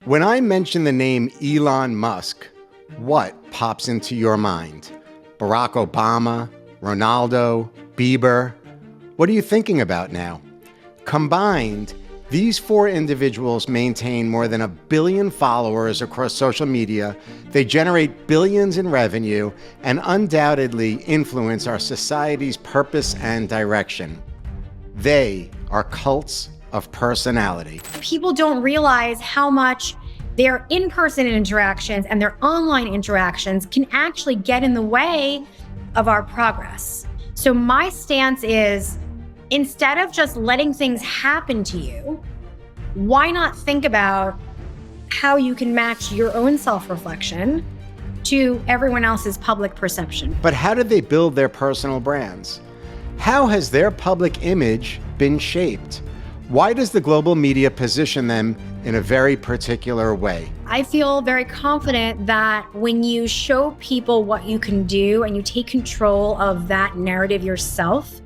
When I mention the name Elon Musk, what pops into your mind? Barack Obama, Ronaldo, Bieber? What are you thinking about now? Combined, these four individuals maintain more than 1 billion followers across social media. They generate billions in revenue and undoubtedly influence our society's purpose and direction. They are cults of personality. People don't realize how much their in-person interactions and their online interactions can actually get in the way of our progress. So my stance is, instead of just letting things happen to you, why not think about how you can match your own self-reflection to everyone else's public perception? But how did they build their personal brands? How has their public image been shaped? Why does the global media position them in a very particular way? I feel very confident that when you show people what you can do and you take control of that narrative yourself,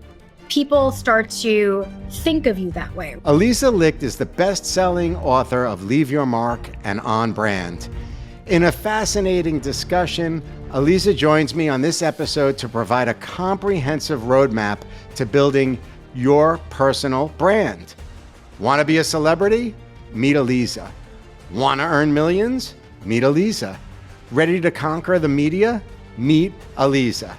people start to think of you that way. Aliza Licht is the best-selling author of Leave Your Mark and On Brand. In a fascinating discussion, Aliza joins me on this episode to provide a comprehensive roadmap to building your personal brand. Want to be a celebrity? Meet Aliza. Want to earn millions? Meet Aliza. Ready to conquer the media? Meet Aliza.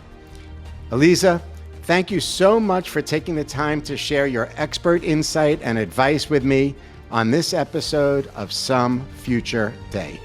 Aliza, thank you so much for taking the time to share your expert insight and advice with me on this episode of Some Future Day.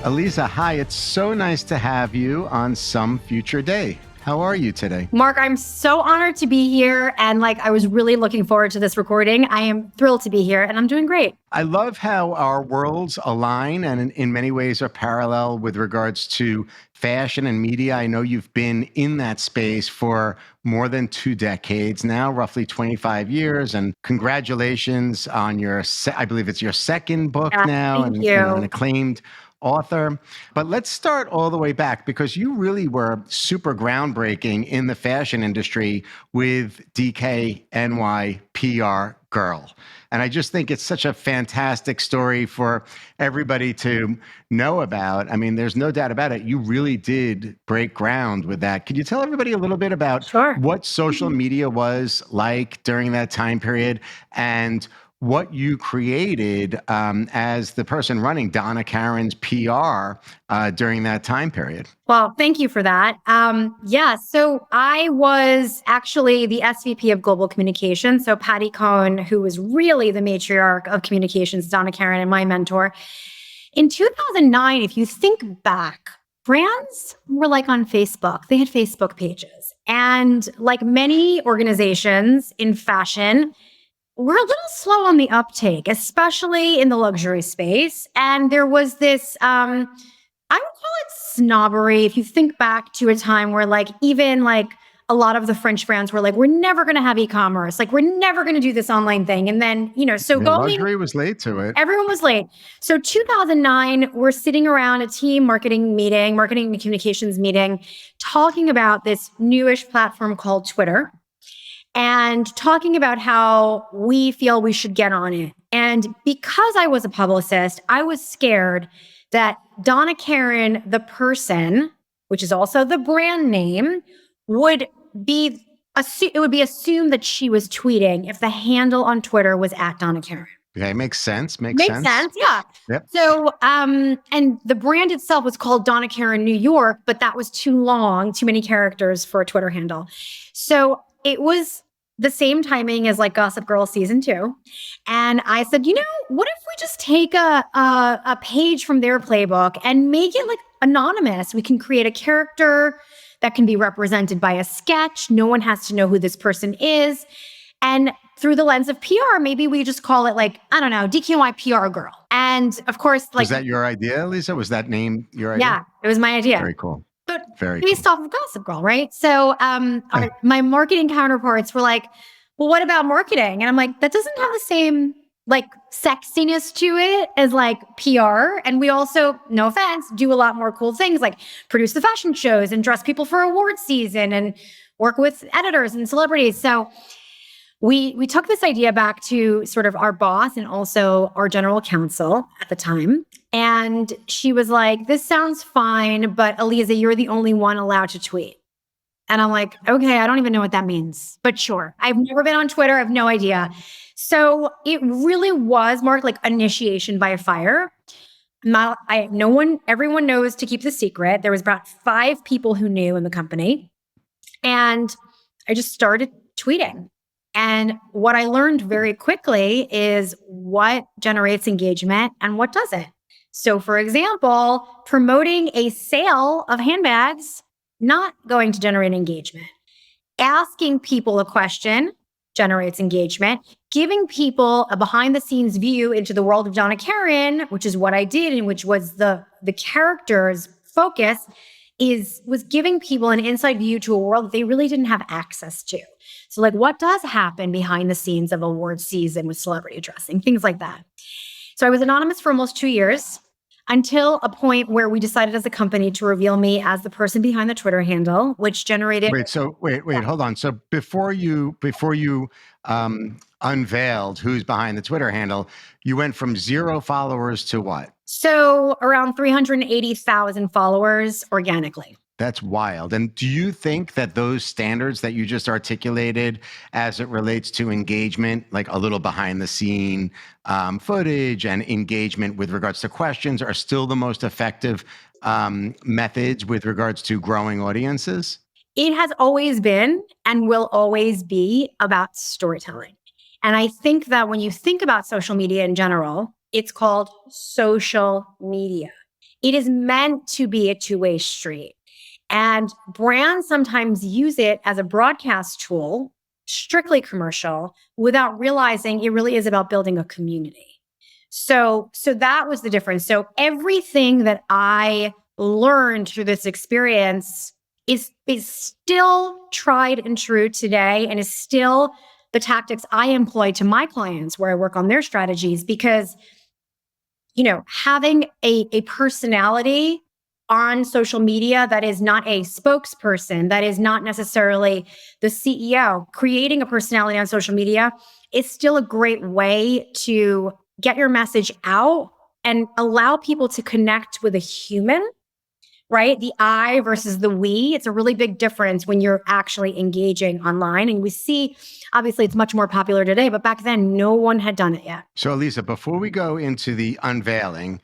Aliza, hi, it's so nice to have you on Some Future Day. How are you today? Mark, I'm so honored to be here. And I was really looking forward to this recording. I am thrilled to be here and I'm doing great. I love how our worlds align and in many ways are parallel with regards to fashion and media. I know you've been in that space for more than 2 decades now, roughly 25 years. And congratulations on I believe it's your second book now. Thank you. An acclaimed author. But let's start all the way back because you really were super groundbreaking in the fashion industry with DKNY PR Girl. And I just think it's such a fantastic story for everybody to know about. I mean, there's no doubt about it. You really did break ground with that. Could you tell everybody a little bit about what social media was like during that time period and what you created as the person running Donna Karan's PR during that time period? Well, thank you for that. So I was actually the SVP of Global Communications. So Patty Cohn, who was really the matriarch of communications, Donna Karan, and my mentor. In 2009, if you think back, brands were on Facebook. They had Facebook pages. And like many organizations in fashion, we're a little slow on the uptake, especially in the luxury space. And there was this, I would call it snobbery. If you think back to a time where even a lot of the French brands were we're never going to have e-commerce. We're never going to do this online thing. And then, luxury was late to it. Everyone was late. So 2009, we're sitting around a team marketing and communications meeting, talking about this newish platform called Twitter. And talking about how we feel we should get on it. And because I was a publicist, I was scared that Donna Karan, the person, which is also the brand name, would be assumed that she was tweeting if the handle on Twitter was @Donna Karan. Okay, makes sense. Makes sense, yeah. Yep. So, and the brand itself was called Donna Karan New York, but that was too long, too many characters for a Twitter handle. So it was the same timing as Gossip Girl season 2. And I said, what if we just take a page from their playbook and make it anonymous? We can create a character that can be represented by a sketch. No one has to know who this person is. And through the lens of PR, maybe we just call it DKNY PR Girl. And of course, was that your idea, Aliza? Was that name your idea? Yeah, it was my idea. Very cool. But based off of Gossip Girl, right? So my marketing counterparts were well, what about marketing? And I'm that doesn't have the same sexiness to it as PR. And we also, no offense, do a lot more cool things produce the fashion shows and dress people for award season. And work with editors and celebrities. So we took this idea back to sort of our boss and also our general counsel at the time. And she was like, this sounds fine, but Aliza, you're the only one allowed to tweet. And I'm like, okay, I don't even know what that means, but sure. I've never been on Twitter. I have no idea. So it really was, Mark, like initiation by fire. Everyone knows to keep the secret. There was about 5 people who knew in the company. And I just started tweeting. And what I learned very quickly is what generates engagement and what doesn't. So for example, promoting a sale of handbags, not going to generate engagement. Asking people a question generates engagement. Giving people a behind the scenes view into the world of Donna Karan, which is what I did and which was the character's focus, was giving people an inside view to a world that they really didn't have access to. So like what does happen behind the scenes of award season with celebrity dressing, things like that. So I was anonymous for almost 2 years until a point where we decided as a company to reveal me as the person behind the Twitter handle, which generated. Wait, hold on. So before you unveiled who's behind the Twitter handle, you went from 0 followers to what? So around 380,000 followers organically. That's wild. And do you think that those standards that you just articulated as it relates to engagement, like a little behind the scene footage and engagement with regards to questions, are still the most effective methods with regards to growing audiences? It has always been and will always be about storytelling. And I think that when you think about social media in general, it's called social media. It is meant to be a two-way street. And brands sometimes use it as a broadcast tool, strictly commercial, without realizing it really is about building a community. So that was the difference. So everything that I learned through this experience is still tried and true today and is still the tactics I employ to my clients where I work on their strategies because, having a personality on social media that is not a spokesperson, that is not necessarily the CEO, creating a personality on social media is still a great way to get your message out and allow people to connect with a human, right? The I versus the we. It's a really big difference when you're actually engaging online. And we see, obviously, it's much more popular today, but back then, no one had done it yet. So, Aliza, before we go into the unveiling,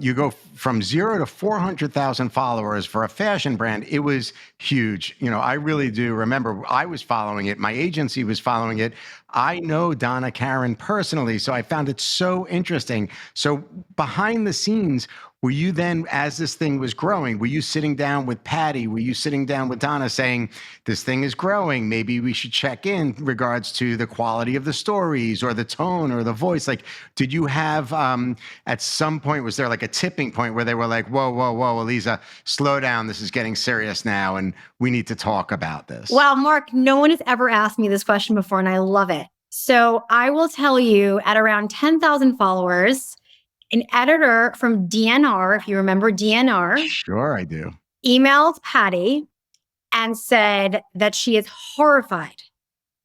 you go from 0 to 400,000 followers for a fashion brand. It was huge. I really do remember I was following it. My agency was following it. I know Donna Karan personally, so I found it so interesting. So behind the scenes, were you then, as this thing was growing, were you sitting down with Patty? Were you sitting down with Donna saying, this thing is growing, maybe we should check in regards to the quality of the stories or the tone or the voice? Like, did you have, at some point, was there like a tipping point where they were like, whoa, Aliza, slow down, this is getting serious now and we need to talk about this? Well, Mark, no one has ever asked me this question before and I love it. So I will tell you, at around 10,000 followers, an editor from DNR, if you remember DNR. Sure, I do. Emailed Patty and said that she is horrified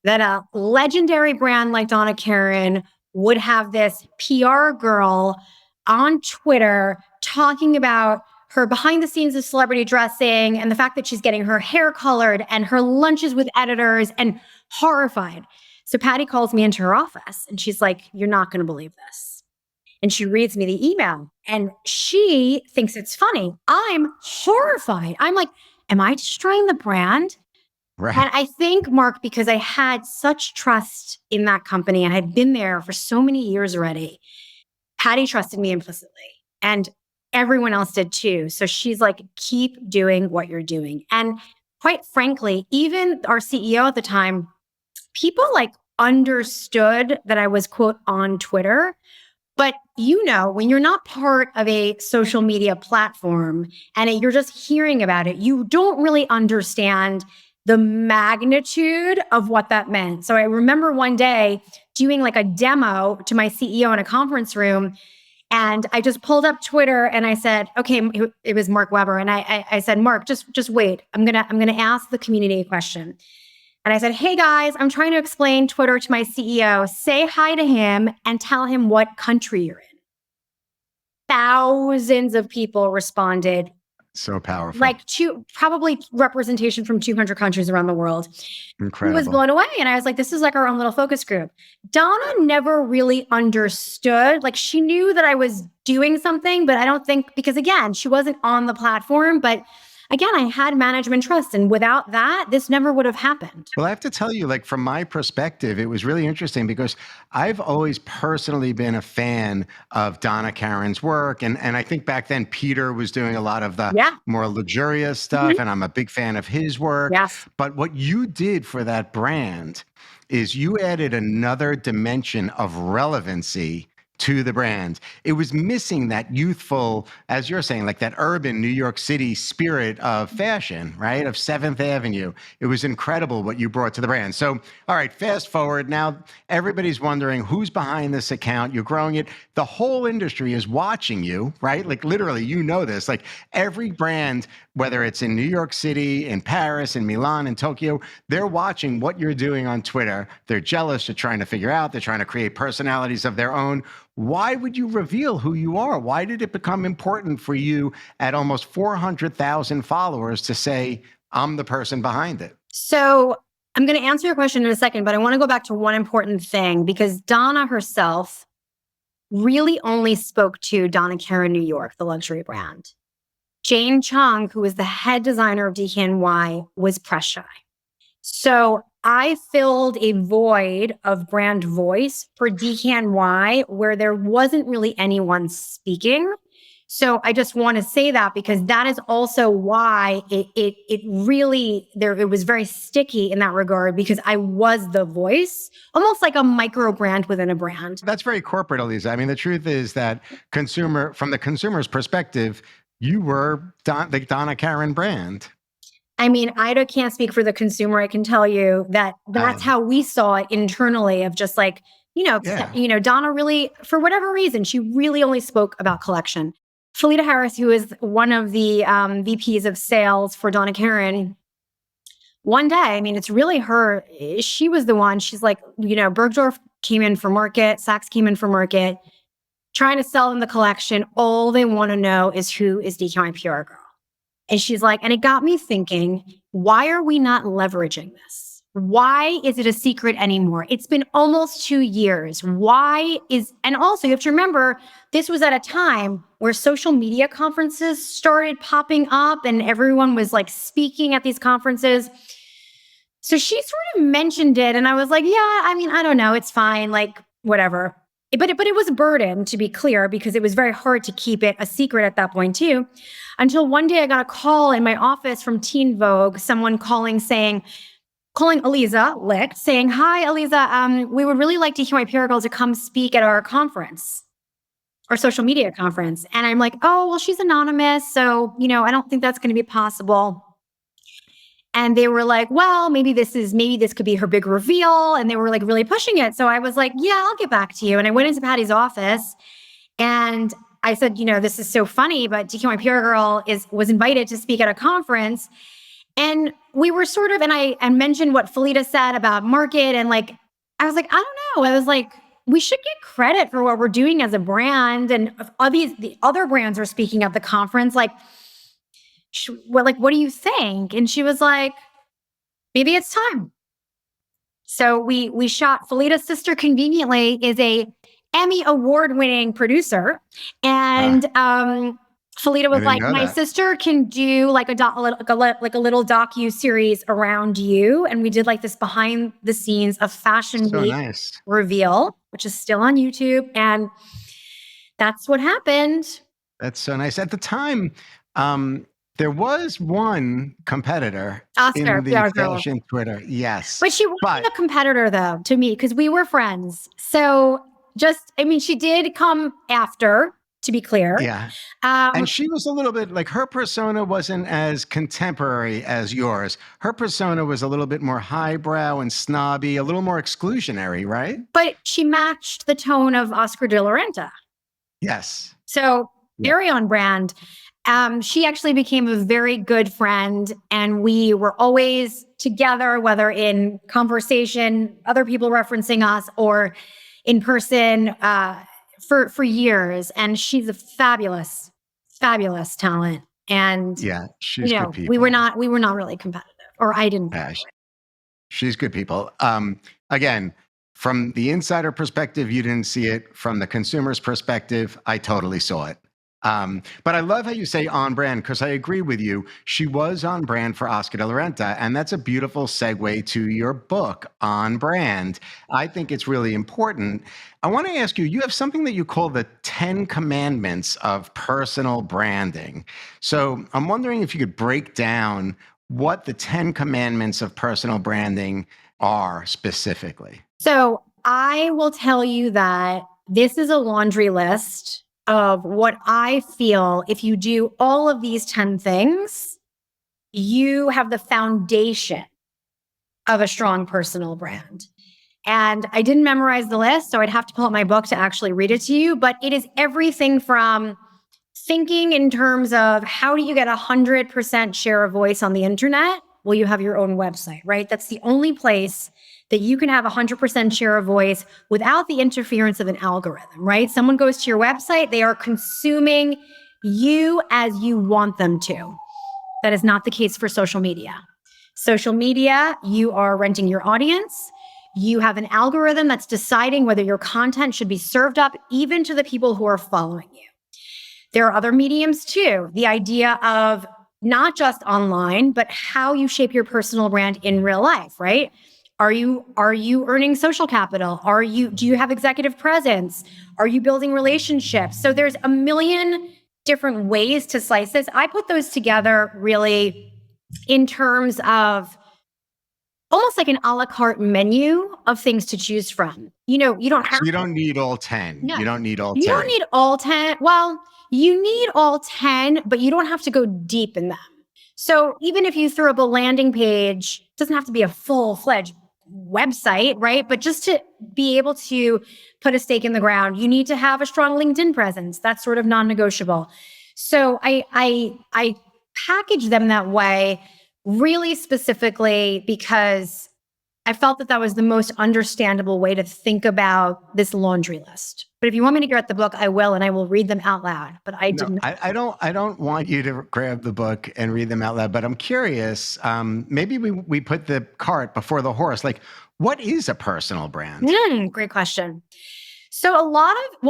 that a legendary brand like Donna Karan would have this PR girl on Twitter talking about her behind the scenes of celebrity dressing and the fact that she's getting her hair colored and her lunches with editors and horrified. So Patty calls me into her office and she's like, you're not going to believe this. And she reads me the email and she thinks it's funny. I'm horrified. I'm like, am I destroying the brand? Right. And I think, Mark, because I had such trust in that company and I'd been there for so many years already, Patty trusted me implicitly and everyone else did too. So she's like, keep doing what you're doing. And quite frankly, even our CEO at the time, people like understood that I was, quote, on Twitter. But when you're not part of a social media platform and you're just hearing about it, you don't really understand the magnitude of what that meant. So I remember one day doing like a demo to my CEO in a conference room, And I just pulled up Twitter and I said, okay, it was Mark Weber. And I said, Mark, just wait. I'm gonna ask the community a question. And I said, hey guys, I'm trying to explain Twitter to my CEO. Say hi to him and tell him what country you're in. Thousands of people responded. So powerful. Like probably representation from 200 countries around the world. Incredible. He was blown away. And I was like, this is like our own little focus group. Donna never really understood. Like she knew that I was doing something, but I don't think, because again, she wasn't on the platform, but again, I had management trust. And without that, this never would have happened. Well, I have to tell you, like from my perspective, it was really interesting because I've always personally been a fan of Donna Karan's work. And I think back then Peter was doing a lot of the more luxurious stuff. And I'm a big fan of his work. Yes. But what you did for that brand is you added another dimension of relevancy to the brand. It was missing that youthful, as you're saying, like that urban New York City spirit of fashion, right? Of 7th Avenue. It was incredible what you brought to the brand. So, all right, fast forward. Now, everybody's wondering who's behind this account. You're growing it. The whole industry is watching you, right? Like literally, you know this. Like every brand, whether it's in New York City, in Paris, in Milan, in Tokyo, they're watching what you're doing on Twitter. They're jealous. They're trying to figure out. They're trying to create personalities of their own. Why would you reveal who you are? Why did it become important for you at almost 400,000 followers to say, I'm the person behind it? So I'm going to answer your question in a second, but I want to go back to one important thing because Donna herself really only spoke to Donna Karan New York, the luxury brand. Jane Chung, who was the head designer of DKNY, was press shy. So I filled a void of brand voice for DKNY where there wasn't really anyone speaking. So I just want to say that because that is also why it was very sticky in that regard because I was the voice, almost like a micro brand within a brand. That's very corporate, Aliza. I mean, the truth is that from the consumer's perspective, you were the Donna Karan brand. I mean, I can't speak for the consumer. I can tell you that that's how we saw it internally of just like, Donna really, for whatever reason, she really only spoke about collection. Felita Harris, who is one of the VPs of sales for Donna Karan, one day, I mean, it's really her. She was the one. She's like, Bergdorf came in for market, Saks came in for market, trying to sell them the collection. All they want to know is who is DKNY PR girl. And she's like, and it got me thinking, why are we not leveraging this? Why is it a secret anymore? It's been almost 2 years. And also you have to remember, this was at a time where social media conferences started popping up and everyone was like speaking at these conferences. So she sort of mentioned it and I was like, yeah, I mean, I don't know. It's fine. Like whatever. But it was a burden, to be clear, because it was very hard to keep it a secret at that point too. Until one day I got a call in my office from Teen Vogue, someone calling Aliza Licht, saying, hi, Aliza, we would really like DKNY PR girl to come speak at our conference, our social media conference. And I'm like, oh, well, she's anonymous. So, I don't think that's going to be possible. And they were like, well, maybe this could be her big reveal. And they were like really pushing it. So I was like, yeah, I'll get back to you. And I went into Patty's office and I said, this is so funny, but DKNY PR girl was invited to speak at a conference. And we were sort of, and I mentioned what Felita said about market. And like, I was like, I don't know. I was like, we should get credit for what we're doing as a brand. And the other brands are speaking at the conference. Like, what do you think? And she was like, maybe it's time. So we shot. Felita's sister conveniently is a Emmy award-winning producer. And Felita was like, my sister can do like a little docu-series around you. And we did like this behind the scenes of Fashion Week reveal, which is still on YouTube. And that's what happened. That's so nice. At the time, there was one competitor Oscar, in the fashion Twitter. Yes. But she wasn't a competitor, though, to me, because we were friends. So she did come after, to be clear. Yeah. And she was a little bit like, her persona wasn't as contemporary as yours. Her persona was a little bit more highbrow and snobby, a little more exclusionary, right? But she matched the tone of Oscar de la Renta. Yes. So Yeah. very on brand. She actually became a very good friend, and we were always together, whether in conversation, other people referencing us, or in person for years. And she's a fabulous, fabulous talent. And Yeah. She's good we were people. not really competitive, or I didn't. Yeah, she's good people. Again, from the insider perspective, you didn't see it. From the consumer's perspective, I totally saw it. But I love how you say on brand, because I agree with you. She was on brand for Oscar de la Renta, and that's a beautiful segue to your book, On Brand. I think it's really important. I want to ask you, you have something that you call the 10 commandments of personal branding. So I'm wondering if you could break down what the 10 commandments of personal branding are specifically. So I will tell you that this is a laundry list of what I feel if you do all of these 10 things, you have the foundation of a strong personal brand. And I didn't memorize the list, so I'd have to pull out my book to actually read it to you. But it is everything from thinking in terms of how do you get 100% share of voice on the internet? Well, you have your own website, right? That's the only place that you can have 100% share of voice without the interference of an algorithm, right? Someone goes to your website, they are consuming you as you want them to. That is not the case for social media. Social media, you are renting your audience. You have an algorithm that's deciding whether your content should be served up even to the people who are following you. There are other mediums too. The idea of not just online, but how you shape your personal brand in real life, right? Are you earning social capital? Do you have executive presence? Are you building relationships? So there's a million different ways to slice this. I put those together really in terms of almost like an a la carte menu of things to choose from. You don't have. So you don't need all 10. No, You don't need all you 10. don't need all 10. Well, you need all 10, but you don't have to go deep in them. So even if you throw up a landing page, it doesn't have to be a full-fledged website, right? But just to be able to put a stake in the ground, you need to have a strong LinkedIn presence. That's sort of non-negotiable. So I package them that way really specifically because I felt that was the most understandable way to think about this laundry list. But if you want me to get the book, I will, and I will read them out loud. But I didn't. I don't want you to grab the book and read them out loud. But I'm curious. Maybe we put the cart before the horse. Like, what is a personal brand? Great question. So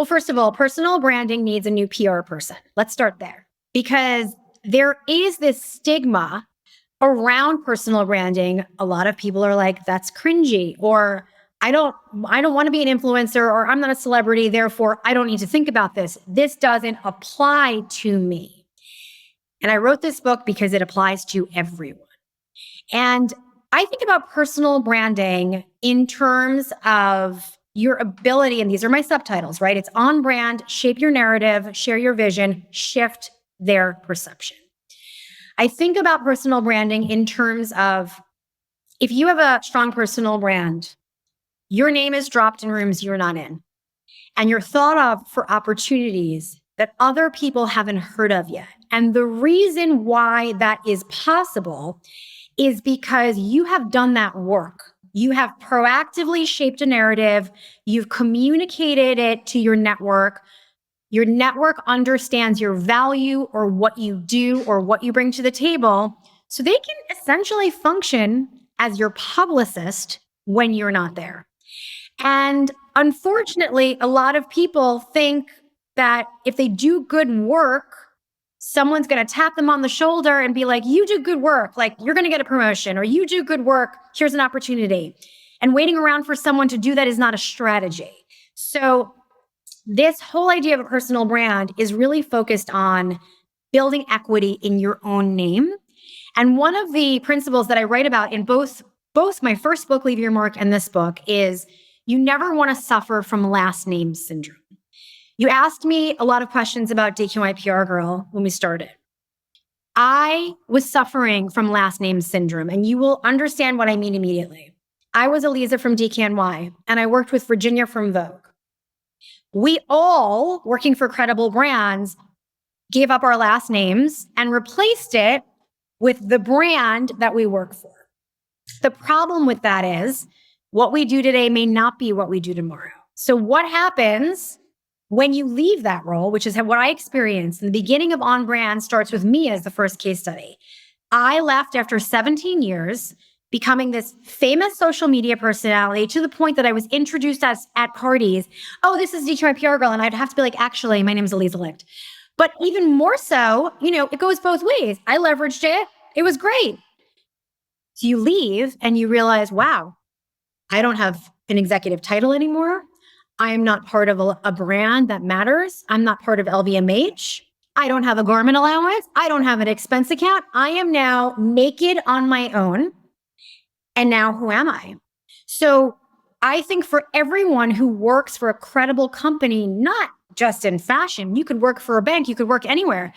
first of all, personal branding needs a new PR person. Let's start there because there is this stigma around personal branding. A lot of people are like, that's cringy, or I don't want to be an influencer, or I'm not a celebrity, therefore I don't need to think about this. This doesn't apply to me. And I wrote this book because it applies to everyone. And I think about personal branding in terms of your ability, and these are my subtitles, right? It's on brand, shape your narrative, share your vision, shift their perception. I think about personal branding in terms of if you have a strong personal brand, your name is dropped in rooms you're not in, and you're thought of for opportunities that other people haven't heard of yet. And the reason why that is possible is because you have done that work. You have proactively shaped a narrative. You've communicated it to your network. Your network understands your value or what you do or what you bring to the table. So they can essentially function as your publicist when you're not there. And unfortunately, a lot of people think that if they do good work, someone's going to tap them on the shoulder and be like, you do good work, like you're going to get a promotion, or you do good work, here's an opportunity. And waiting around for someone to do that is not a strategy. So this whole idea of a personal brand is really focused on building equity in your own name. And one of the principles that I write about in both my first book, Leave Your Mark, and this book is you never want to suffer from last name syndrome. You asked me a lot of questions about DKNY PR Girl when we started. I was suffering from last name syndrome, and you will understand what I mean immediately. I was Aliza from DKNY, and I worked with Virginia from Vogue. We all, working for credible brands, gave up our last names and replaced it with the brand that we work for. The problem with that is what we do today may not be what we do tomorrow. So what happens when you leave that role, which is what I experienced in the beginning of On Brand, starts with me as the first case study. I left after 17 years, becoming this famous social media personality to the point that I was introduced as at parties. Oh, this is Detroit PR girl. And I'd have to be like, actually, my name is Aliza Licht. But even more so, it goes both ways. I leveraged it. It was great. So you leave and you realize, wow, I don't have an executive title anymore. I am not part of a brand that matters. I'm not part of LVMH. I don't have a garment allowance. I don't have an expense account. I am now naked on my own. And now who am I? So I think for everyone who works for a credible company, not just in fashion, you could work for a bank, you could work anywhere.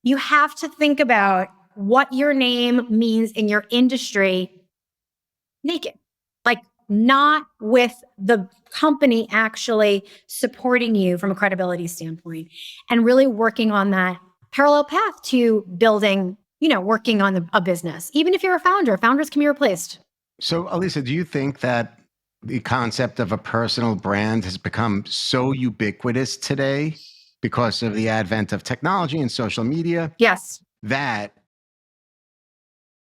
You have to think about what your name means in your industry naked, like not with the company actually supporting you from a credibility standpoint, and really working on that parallel path to building, working on a business. Even if you're a founder, founders can be replaced. So, Aliza, do you think that the concept of a personal brand has become so ubiquitous today because of the advent of technology and social media? Yes. That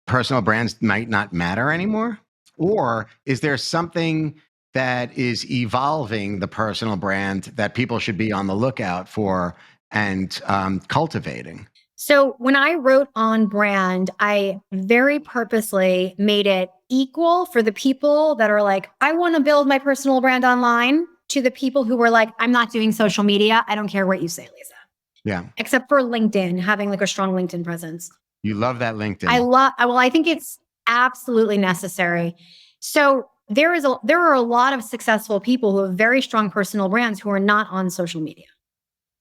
personal brands might not matter anymore? Or is there something that is evolving the personal brand that people should be on the lookout for and cultivating? So when I wrote On Brand, I very purposely made it equal for the people that are like, I want to build my personal brand online, to the people who were like, I'm not doing social media. I don't care what you say, Lisa. Yeah. Except for LinkedIn, having like a strong LinkedIn presence. You love that LinkedIn. I think it's absolutely necessary. So there are a lot of successful people who have very strong personal brands who are not on social media.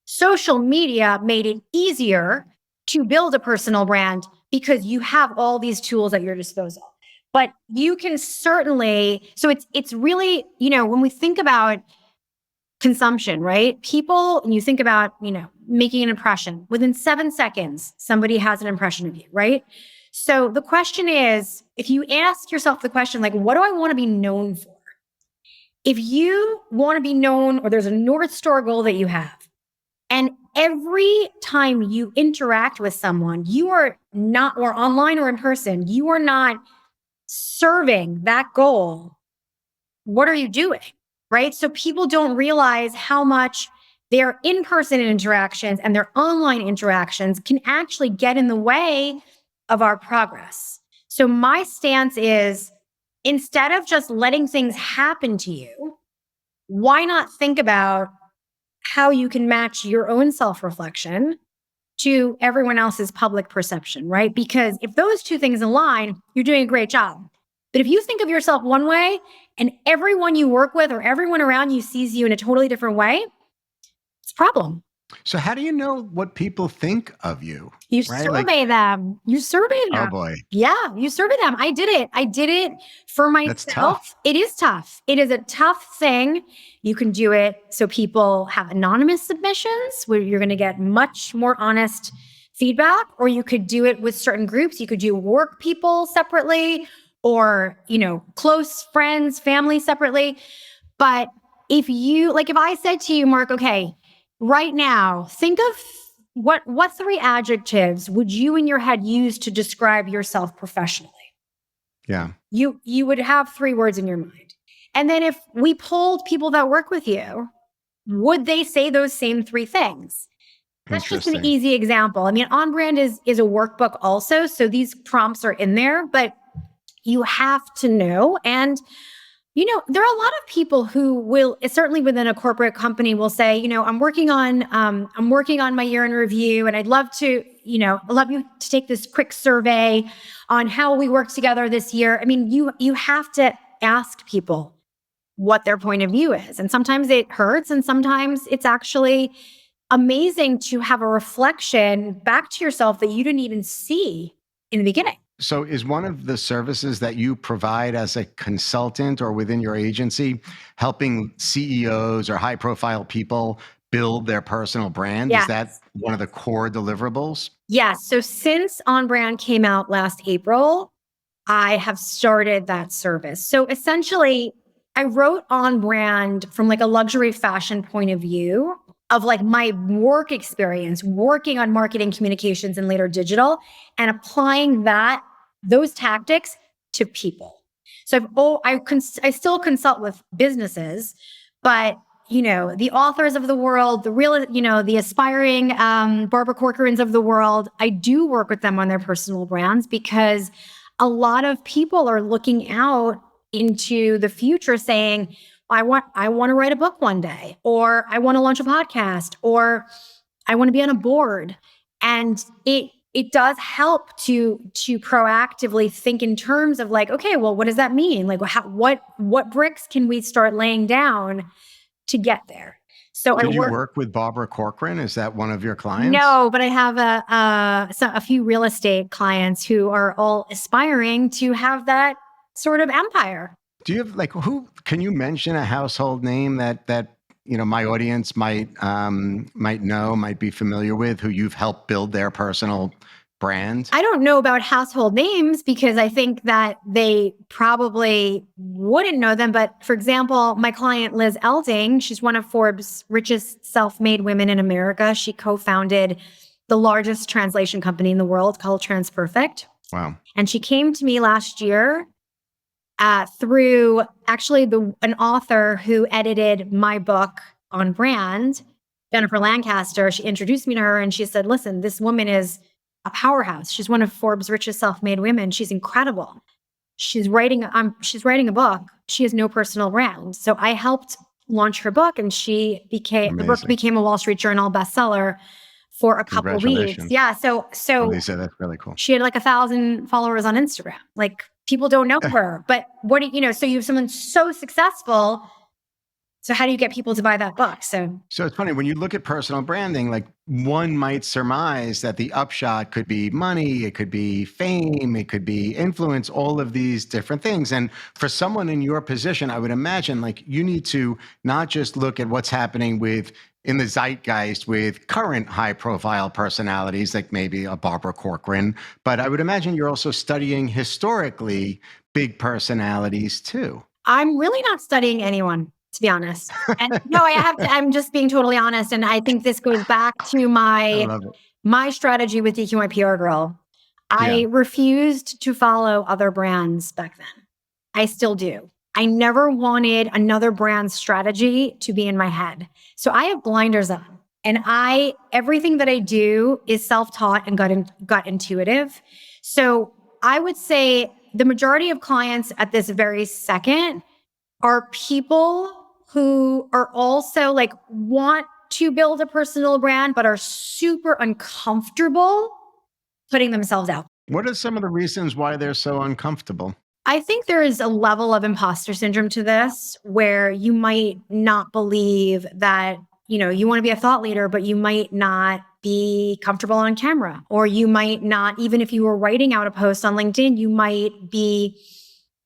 Social media made it easier to build a personal brand because you have all these tools at your disposal. But you can certainly, so it's really, when we think about consumption, right? People, and you think about, making an impression, within 7 seconds, somebody has an impression of you, right? So the question is, if you ask yourself the question, like, what do I want to be known for? If you want to be known, or there's a North Star goal that you have, and every time you interact with someone, you are not, or online or in person, you are not serving that goal, what are you doing? Right? So people don't realize how much their in-person interactions and their online interactions can actually get in the way of our progress. So my stance is, instead of just letting things happen to you, why not think about how you can match your own self-reflection to everyone else's public perception, right? Because if those two things align, you're doing a great job. But if you think of yourself one way and everyone you work with or everyone around you sees you in a totally different way, it's a problem. So how do you know what people think of you? You survey them. You survey them. Oh boy. Yeah, you survey them. I did it for myself. That's tough. It is tough. It is a tough thing. You can do it so people have anonymous submissions where you're going to get much more honest feedback, or you could do it with certain groups. You could do work people separately, or, close friends, family separately. But if I said to you, Mark, okay, right now, think of what 3 adjectives would you in your head use to describe yourself professionally? Yeah. You would have 3 words in your mind. And then if we polled people that work with you, would they say those same 3 things? That's just an easy example. I mean, On Brand is a workbook also, so these prompts are in there, but you have to know. And, there are a lot of people who will, certainly within a corporate company, will say, I'm working on my year in review, and I'd love you to take this quick survey on how we work together this year. I mean, you have to ask people what their point of view is. And sometimes it hurts, and sometimes it's actually amazing to have a reflection back to yourself that you didn't even see in the beginning. So is one of the services that you provide as a consultant or within your agency helping CEOs or high profile people build their personal brand? Is Yes. that one of the core deliverables? Yes. So since On Brand came out last April, I have started that service. So essentially, I wrote On Brand from like a luxury fashion point of view of like my work experience working on marketing communications and later digital and applying those tactics to people. So I still consult with businesses, but the authors of the world, the aspiring Barbara Corcorans of the world, I do work with them on their personal brands because a lot of people are looking out into the future saying, I want to write a book one day, or I want to launch a podcast, or I want to be on a board. And it does help to proactively think in terms of like, okay, well, what does that mean? Like what bricks can we start laying down to get there? So Did you work with Barbara Corcoran? Is that one of your clients? No, but I have a few real estate clients who are all aspiring to have that sort of empire. Do you have like who can you mention a household name that my audience might know, might be familiar with, who you've helped build their personal brand? I don't know about household names because I think that they probably wouldn't know them. But for example, my client Liz Elding, she's one of Forbes' richest self-made women in America. She co-founded the largest translation company in the world called TransPerfect. Wow. And she came to me last year through actually an author who edited my book On Brand, Jennifer Lancaster. She introduced me to her and she said, listen, this woman is a powerhouse. She's one of Forbes' richest self-made women. She's incredible. She's writing a book. She has no personal brand. So I helped launch her book and the book became a Wall Street Journal bestseller for a couple of weeks. Yeah. So Aliza, that's really cool. She had like 1,000 followers on Instagram. Like people don't know her, but so you have someone so successful. So how do you get people to buy that book? So it's funny when you look at personal branding, like one might surmise that the upshot could be money, it could be fame, it could be influence, all of these different things. And for someone in your position, I would imagine like you need to not just look at what's happening in the zeitgeist with current high profile personalities, like maybe a Barbara Corcoran, but I would imagine you're also studying historically big personalities too. I'm really not studying anyone, to be honest. And no, I'm just being totally honest. And I think this goes back to my strategy with DKNY PR Girl. I refused to follow other brands back then. I still do. I never wanted another brand strategy to be in my head. So I have blinders on and everything that I do is self-taught and gut intuitive. So I would say the majority of clients at this very second are people who are also like want to build a personal brand, but are super uncomfortable putting themselves out. What are some of the reasons why they're so uncomfortable? I think there is a level of imposter syndrome to this where you might not believe that, you want to be a thought leader, but you might not be comfortable on camera, or you might not, even if you were writing out a post on LinkedIn, you might be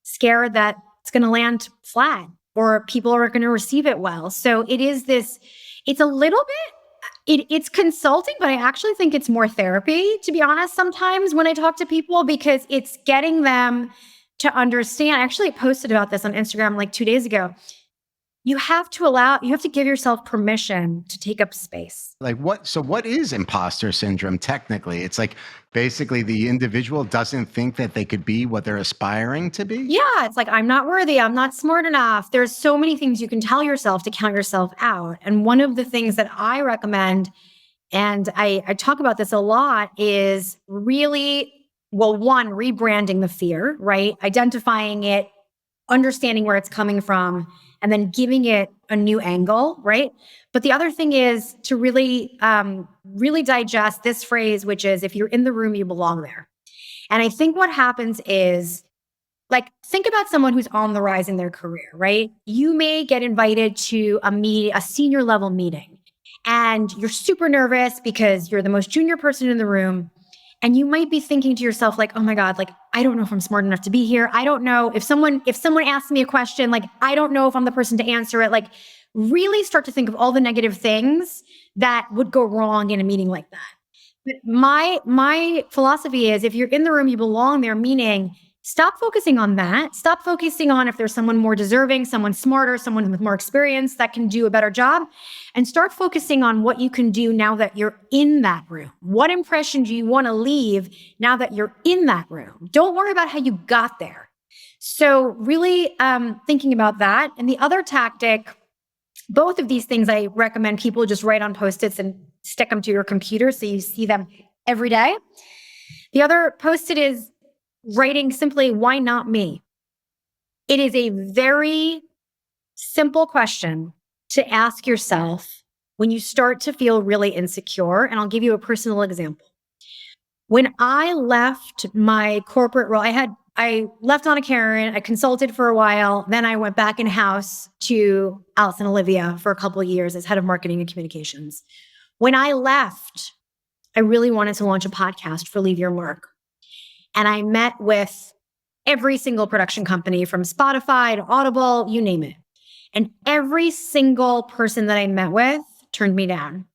scared that it's going to land flat or people are going to receive it well. So it's a little bit, it's consulting, but I actually think it's more therapy, to be honest, sometimes when I talk to people, because it's getting them to understand. I actually posted about this on Instagram like 2 days ago. You have to give yourself permission to take up space. Like so what is imposter syndrome technically? It's like basically the individual doesn't think that they could be what they're aspiring to be? Yeah, it's like, I'm not worthy, I'm not smart enough. There's so many things you can tell yourself to count yourself out. And one of the things that I recommend, and I talk about this a lot, is really, one, rebranding the fear, right? Identifying it, understanding where it's coming from, and then giving it a new angle, right? But the other thing is to really digest this phrase, which is, if you're in the room, you belong there. And I think what happens is, like, think about someone who's on the rise in their career, right? You may get invited to a senior level meeting, and you're super nervous because you're the most junior person in the room. And you might be thinking to yourself, like, oh my God, like, I don't know if I'm smart enough to be here. I don't know if someone asks me a question, like, I don't know if I'm the person to answer it. Like, really start to think of all the negative things that would go wrong in a meeting like that. But my philosophy is, if you're in the room, you belong there, meaning stop focusing on that. Stop focusing on if there's someone more deserving, someone smarter, someone with more experience that can do a better job, and start focusing on what you can do now that you're in that room. What impression do you want to leave now that you're in that room? Don't worry about how you got there. So really thinking about that. And the other tactic, both of these things I recommend people just write on Post-its and stick them to your computer so you see them every day. The other Post-it is writing simply, why not me? It is a very simple question to ask yourself when you start to feel really insecure. And I'll give you a personal example. When I left my corporate role, I left Anna Karen, I consulted for a while, then I went back in-house to Alice and Olivia for a couple of years as head of marketing and communications. When I left, I really wanted to launch a podcast for Leave Your Mark. And I met with every single production company from Spotify to Audible, you name it. And every single person that I met with turned me down.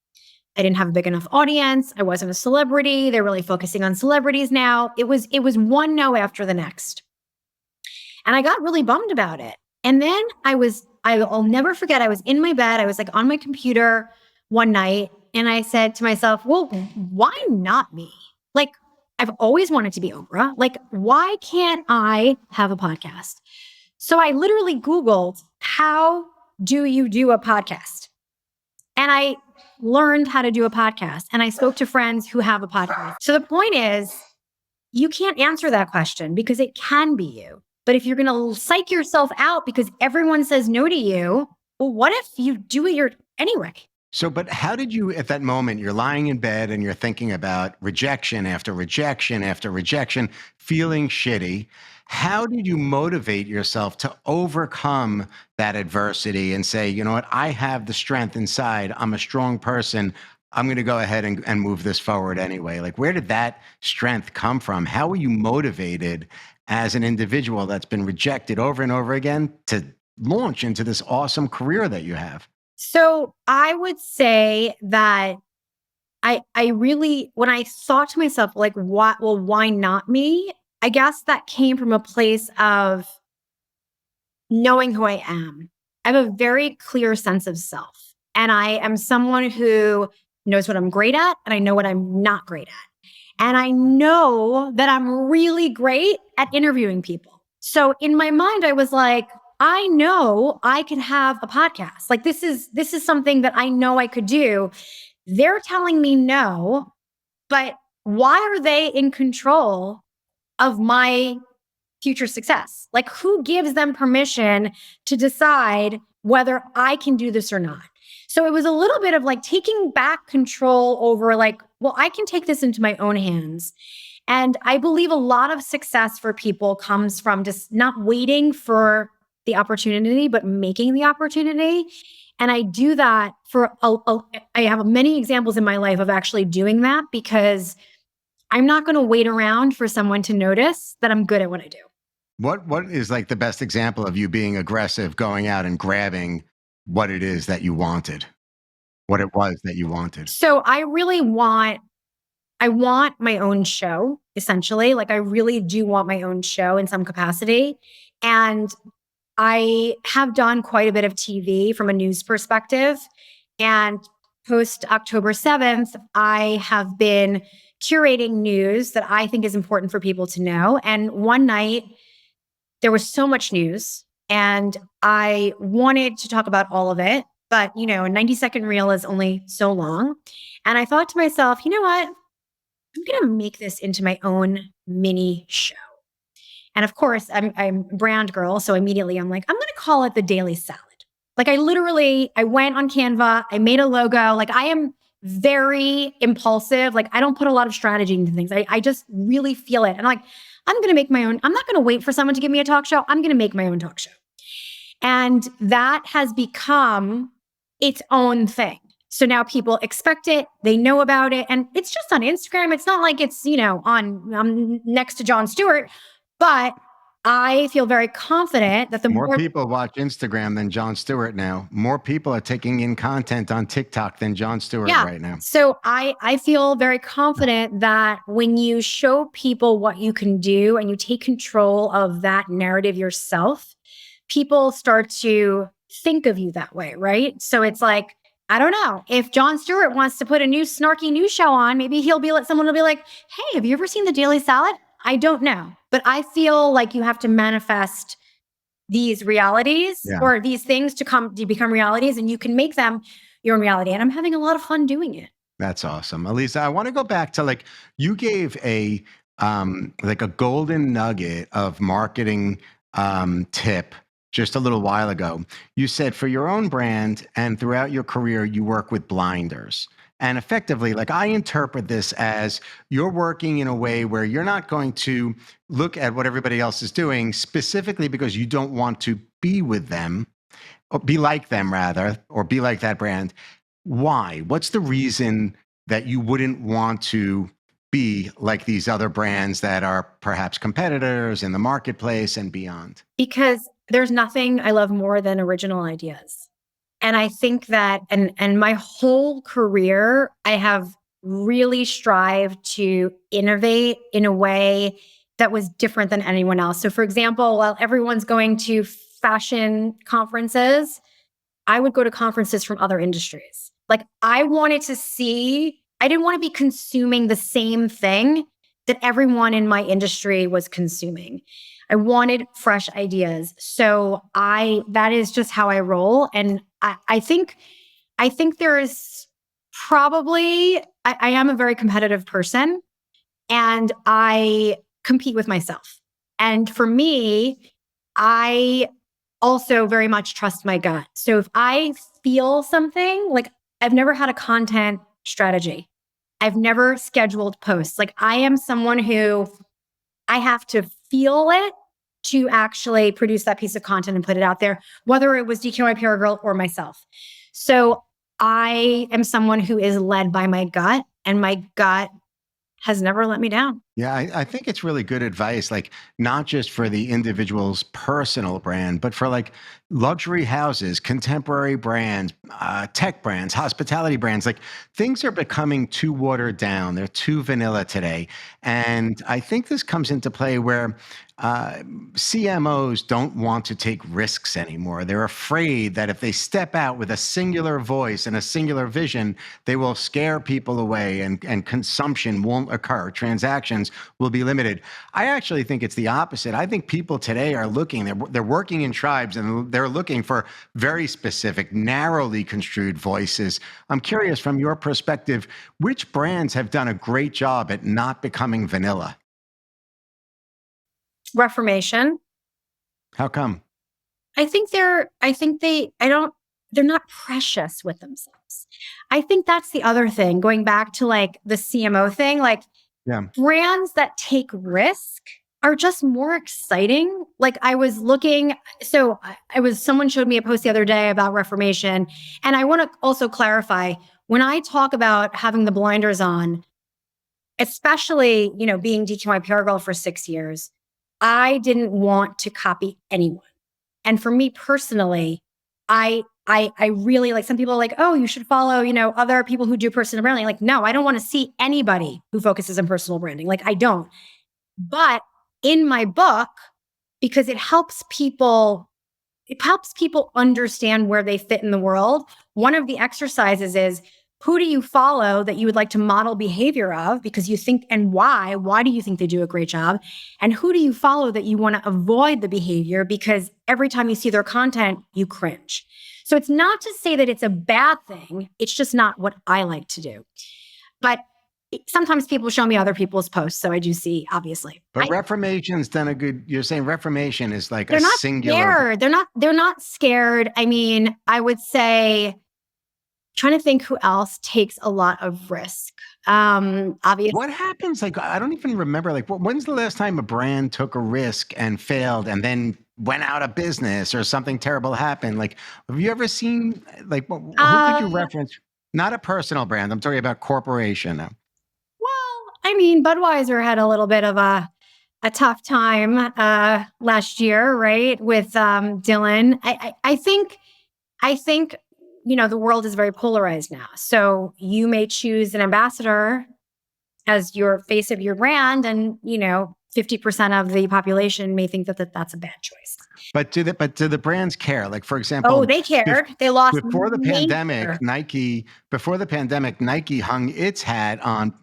I didn't have a big enough audience. I wasn't a celebrity. They're really focusing on celebrities now. It was one no after the next. And I got really bummed about it. And then I'll never forget, I was in my bed. I was like on my computer one night and I said to myself, well, why not me? Like, I've always wanted to be Oprah. Like, why can't I have a podcast? So I literally Googled, how do you do a podcast? And I learned how to do a podcast and I spoke to friends who have a podcast. So the point is, you can't answer that question because it can be you. But if you're going to psych yourself out because everyone says no to you, well, what if you do it anyway? So, but how did you, at that moment, you're lying in bed and you're thinking about rejection after rejection after rejection, feeling shitty. How did you motivate yourself to overcome that adversity and say, you know what, I have the strength inside. I'm a strong person. I'm going to go ahead and move this forward anyway. Like, where did that strength come from? How were you motivated as an individual that's been rejected over and over again to launch into this awesome career that you have? So I would say that I really, when I thought to myself, like, why not me? I guess that came from a place of knowing who I am. I have a very clear sense of self. And I am someone who knows what I'm great at and I know what I'm not great at. And I know that I'm really great at interviewing people. So in my mind, I was like, I know I could have a podcast. Like, this is something that I know I could do. They're telling me no, but why are they in control of my future success? Like, who gives them permission to decide whether I can do this or not? So it was a little bit of like taking back control over, like, well, I can take this into my own hands. And I believe a lot of success for people comes from just not waiting for the opportunity, but making the opportunity. And I do that I have many examples in my life of actually doing that because I'm not going to wait around for someone to notice that I'm good at what I do. What is like the best example of you being aggressive, going out and grabbing what it is that you wanted, what it was that you wanted? So I want my own show, essentially. Like, I really do want my own show in some capacity. And I have done quite a bit of TV from a news perspective. And post October 7th, I have been curating news that I think is important for people to know. And one night, there was so much news and I wanted to talk about all of it. But, a 90-second reel is only so long. And I thought to myself, you know what? I'm going to make this into my own mini show. And of course, I'm a brand girl. So immediately I'm like, I'm going to call it the Daily Salad. Like, I went on Canva, I made a logo. Like, I am very impulsive. Like, I don't put a lot of strategy into things. I just really feel it. And I'm like, I'm going to make my own. I'm not going to wait for someone to give me a talk show. I'm going to make my own talk show. And that has become its own thing. So now people expect it, they know about it, and it's just on Instagram. It's not like it's, on next to Jon Stewart, but I feel very confident that the More more people watch Instagram than Jon Stewart now. More people are taking in content on TikTok than Jon Stewart yeah. right now. So I feel very confident that when you show people what you can do and you take control of that narrative yourself, people start to think of you that way, right? So it's like, I don't know. If Jon Stewart wants to put a new snarky news show on, maybe someone will be like, hey, have you ever seen The Daily Salad? I don't know. But I feel like you have to manifest these realities Yeah. or these things to become realities, and you can make them your own reality. And I'm having a lot of fun doing it. That's awesome. Aliza, I want to go back to like you gave a like a golden nugget of marketing tip just a little while ago. You said for your own brand and throughout your career, you work with blinders. And effectively, like I interpret this as you're working in a way where you're not going to look at what everybody else is doing specifically because you don't want to be with them or be like them rather, or be like that brand. Why? What's the reason that you wouldn't want to be like these other brands that are perhaps competitors in the marketplace and beyond? Because there's nothing I love more than original ideas. And I think that and my whole career, I have really strived to innovate in a way that was different than anyone else. So for example, while everyone's going to fashion conferences, I would go to conferences from other industries. Like I didn't want to be consuming the same thing that everyone in my industry was consuming. I wanted fresh ideas. So that is just how I roll. And I think there is probably, I am a very competitive person and I compete with myself. And for me, I also very much trust my gut. So if I feel something, like I've never had a content strategy, I've never scheduled posts. Like I am someone who I have to feel it to actually produce that piece of content and put it out there, whether it was DKNY PR Girl or myself. So I am someone who is led by my gut, and my gut has never let me down. Yeah, I think it's really good advice, like not just for the individual's personal brand, but for like luxury houses, contemporary brands, tech brands, hospitality brands. Like things are becoming too watered down. They're too vanilla today. And I think this comes into play where CMOs don't want to take risks anymore. They're afraid that if they step out with a singular voice and a singular vision, they will scare people away and consumption won't occur. Transactions will be limited. I actually think it's the opposite. I think people today are looking, they're working in tribes and they're looking for very specific, narrowly construed voices. I'm curious from your perspective, which brands have done a great job at not becoming vanilla? Reformation. How come? They're not precious with themselves. I think that's the other thing, going back to like the CMO thing, like Yeah. brands that take risk are just more exciting. Like I was looking, so someone showed me a post the other day about Reformation. And I want to also clarify, when I talk about having the blinders on, especially, being DKNY PR Girl for 6 years, I didn't want to copy anyone. And for me personally, I really like, some people are like, oh, you should follow, other people who do personal branding. Like, no, I don't want to see anybody who focuses on personal branding. Like, I don't. But in my book, because it helps people understand where they fit in the world. One of the exercises is, who do you follow that you would like to model behavior of because you think, and why? Why do you think they do a great job? And who do you follow that you want to avoid the behavior because every time you see their content, you cringe? So it's not to say that it's a bad thing. It's just not what I like to do. But sometimes people show me other people's posts, so I do see, obviously. But Reformation's done a good, you're saying Reformation is like They're a not singular. scared. They're not scared. I mean, I would say, trying to think who else takes a lot of risk. Obviously, What happens? Like, I don't even remember. Like, when's the last time a brand took a risk and failed and then went out of business or something terrible happened? Like, have you ever seen, like, who could you reference? Not a personal brand. I'm talking about corporation. Well, I mean, Budweiser had a little bit of a tough time last year, right? With Dylan. I think, the world is very polarized now. So you may choose an ambassador as your face of your brand, and 50% of the population may think that that's a bad choice. But do the brands care? Like, for Oh, example, they cared. They lost before the major. pandemic, Nike hung its hat on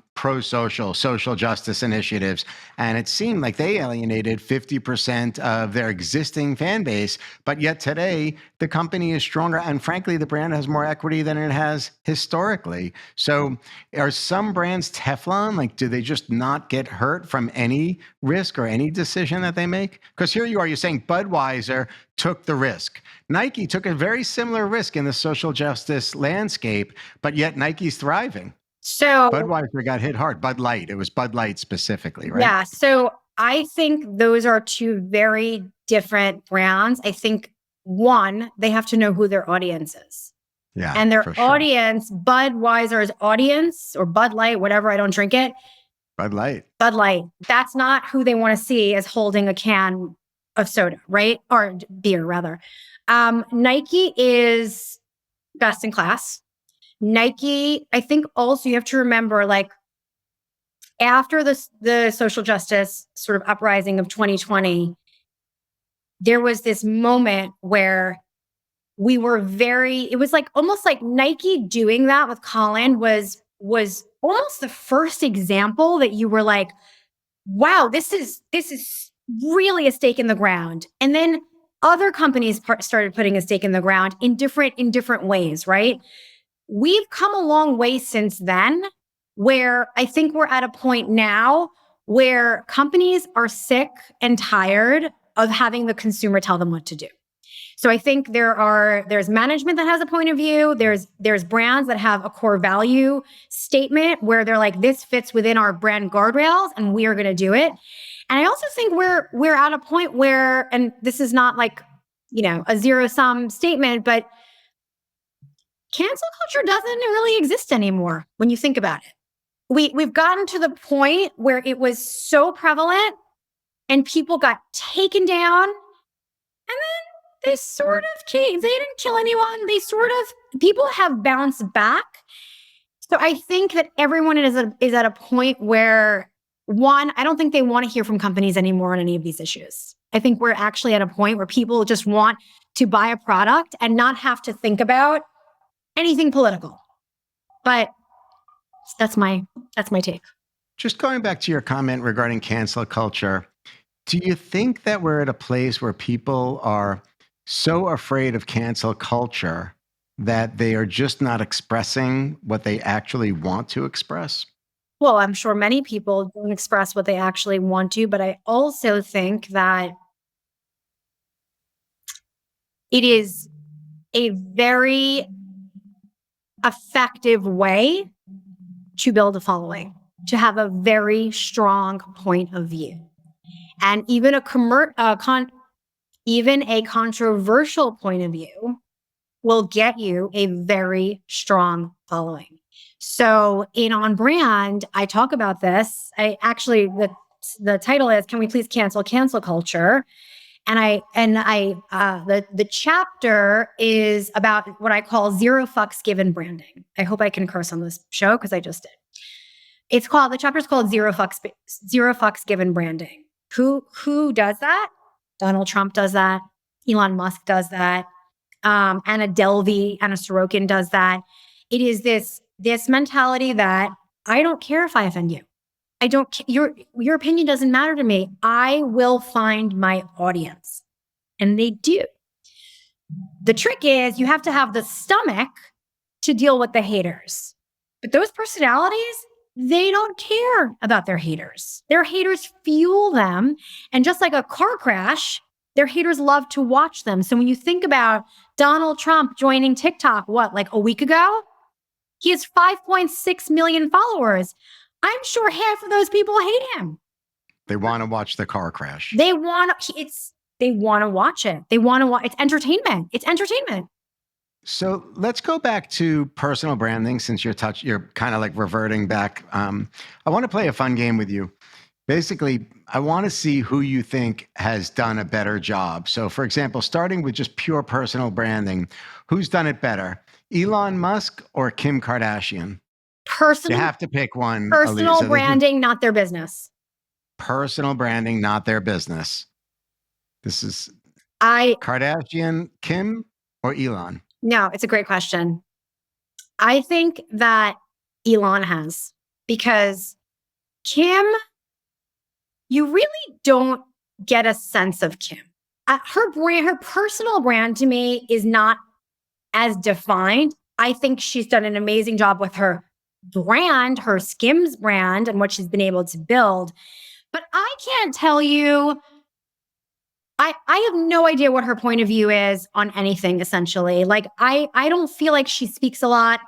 social justice initiatives. And it seemed like they alienated 50% of their existing fan base. But yet today, the company is stronger. And frankly, the brand has more equity than it has historically. So are some brands Teflon? Like, do they just not get hurt from any risk or any decision that they make? Because here you are, you're saying Budweiser took the risk. Nike took a very similar risk in the social justice landscape, but yet Nike's thriving. So Budweiser got hit hard. Bud Light. It was Bud Light specifically, right? yeah. So I think those are two very different brands. I think one, they have to know who their audience is. Yeah. And their for sure. audience, Budweiser's audience, or Bud Light, whatever, I don't drink it. Bud Light. Bud Light. That's not who they want to see as holding a can of soda, right? Or beer, rather. Nike is best in class. Nike, I think also you have to remember, like, after the social justice sort of uprising of 2020, there was this moment where it was like almost like Nike doing that with Colin was almost the first example that you were like, wow, this is really a stake in the ground. And then other companies started putting a stake in the ground in different ways, right? We've come a long way since then, where I think we're at a point now where companies are sick and tired of having the consumer tell them what to do. So I think there's management that has a point of view. There's brands that have a core value statement where they're like, this fits within our brand guardrails and we are going to do it. And I also think we're at a point where, and this is not like, a zero-sum statement, but cancel culture doesn't really exist anymore when you think about it. We've gotten to the point where it was so prevalent and people got taken down, and then they sort of came. They didn't kill anyone. People have bounced back. So I think that everyone is at a point where, one, I don't think they want to hear from companies anymore on any of these issues. I think we're actually at a point where people just want to buy a product and not have to think about anything political. But that's my take. Just going back to your comment regarding cancel culture, do you think that we're at a place where people are so afraid of cancel culture that they are just not expressing what they actually want to express? Well, I'm sure many people don't express what they actually want to, but I also think that it is a very effective way to build a following, to have a very strong point of view. And even a controversial point of view will get you a very strong following. So in On Brand, I talk about this. The title is, "Can we please cancel culture?" And the chapter is about what I call zero fucks given branding. I hope I can curse on this show because I just did. The chapter is called Zero Fucks Given Branding. Who does that? Donald Trump does that. Elon Musk does that. Anna Sorokin does that. It is this mentality that I don't care if I offend you. Your opinion doesn't matter to me. I will find my audience. And they do. The trick is you have to have the stomach to deal with the haters. But those personalities, they don't care about their haters. Their haters fuel them. And just like a car crash, their haters love to watch them. So when you think about Donald Trump joining TikTok, like a week ago? He has 5.6 million followers. I'm sure half of those people hate him. They want to watch the car crash. They want to watch it. They want to watch. It's entertainment. So let's go back to personal branding since you're kind of like reverting back. I want to play a fun game with you. Basically, I want to see who you think has done a better job. So, for example, starting with just pure personal branding, who's done it better, Elon Musk or Kim Kardashian? You Personal have to pick one, personal Aliza. This is branding, not their business. personal branding, not their business. This is I Kardashian, Kim, or Elon? No, it's a great question. I think that Elon has, because Kim, you really don't get a sense of Kim. Her brand, her personal brand to me is not as defined. I think she's done an amazing job with her brand, her Skims brand, and what she's been able to build. But I can't tell you, I have no idea what her point of view is on anything, essentially. Like I don't feel like she speaks a lot.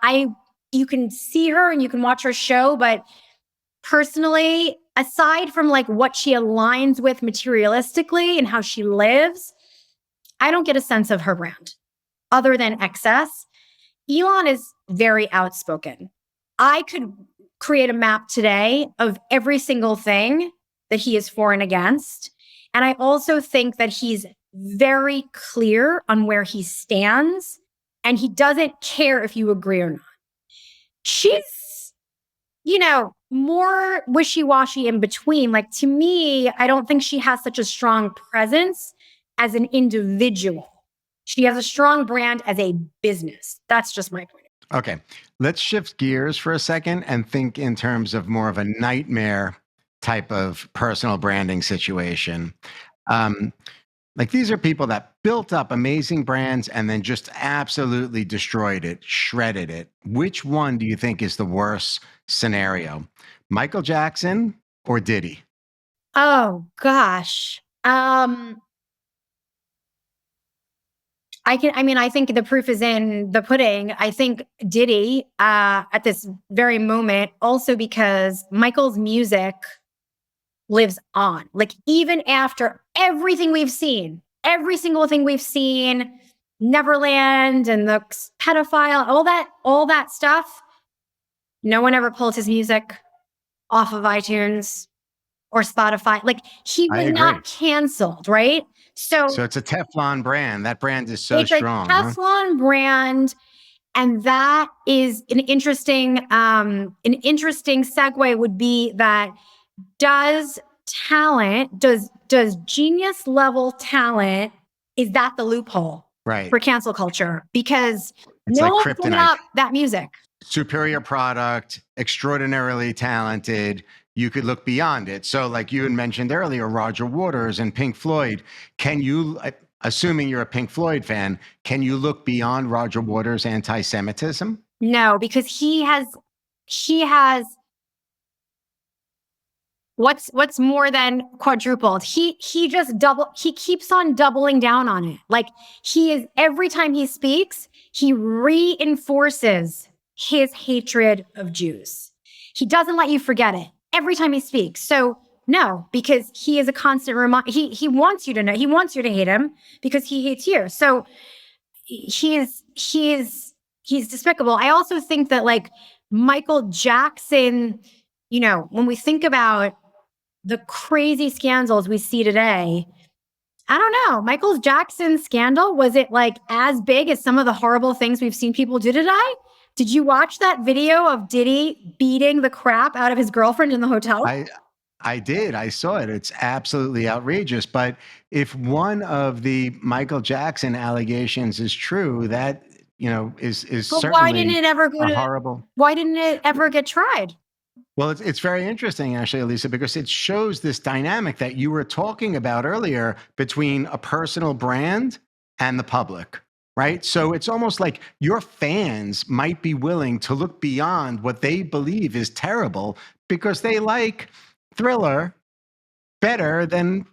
You can see her and you can watch her show, but personally, aside from like what she aligns with materialistically and how she lives, I don't get a sense of her brand other than excess. Elon is very outspoken. I could create a map today of every single thing that he is for and against. And I also think that he's very clear on where he stands and he doesn't care if you agree or not. She's, more wishy washy in between. Like to me, I don't think she has such a strong presence as an individual. She has a strong brand as a business. That's just my point. Okay, let's shift gears for a second and think in terms of more of a nightmare type of personal branding situation. Like these are people that built up amazing brands and then just absolutely destroyed it, shredded it. Which one do you think is the worst scenario? Michael Jackson or Diddy? Oh gosh. I think the proof is in the pudding. I think Diddy, at this very moment, also because Michael's music lives on. Like even after everything we've seen, every single thing we've seen, Neverland and the pedophile, all that stuff, no one ever pulled his music off of iTunes or Spotify. Like he I was agree. not canceled, right? So it's a Teflon brand. That brand is so It's a strong, huh? Teflon brand. And that is an interesting segue would be that does genius level talent, is that the loophole Right. for cancel culture? Because It's no like one's picking kryptonite. up that music. Superior product, extraordinarily talented. You could look beyond it. So, like you had mentioned earlier, Roger Waters and Pink Floyd. Can you, assuming you're a Pink Floyd fan, can you look beyond Roger Waters' anti-Semitism? No, because he has what's more than quadrupled. He keeps on doubling down on it. Like he is, every time he speaks, he reinforces his hatred of Jews. He doesn't let you forget it every time he speaks. So no, because he is a constant reminder. He wants you to know. He wants you to hate him because he hates you. So he's despicable. I also think that like Michael Jackson, when we think about the crazy scandals we see today, I don't know. Michael Jackson's scandal, was it like as big as some of the horrible things we've seen people do today? Did you watch that video of Diddy beating the crap out of his girlfriend in the hotel? I did. I saw it. It's absolutely outrageous. But if one of the Michael Jackson allegations is true, that is But certainly why didn't it ever go to? horrible. Why didn't it ever get tried? Well, it's very interesting, actually, Aliza, because it shows this dynamic that you were talking about earlier between a personal brand and the public, right? So it's almost like your fans might be willing to look beyond what they believe is terrible because they like Thriller better than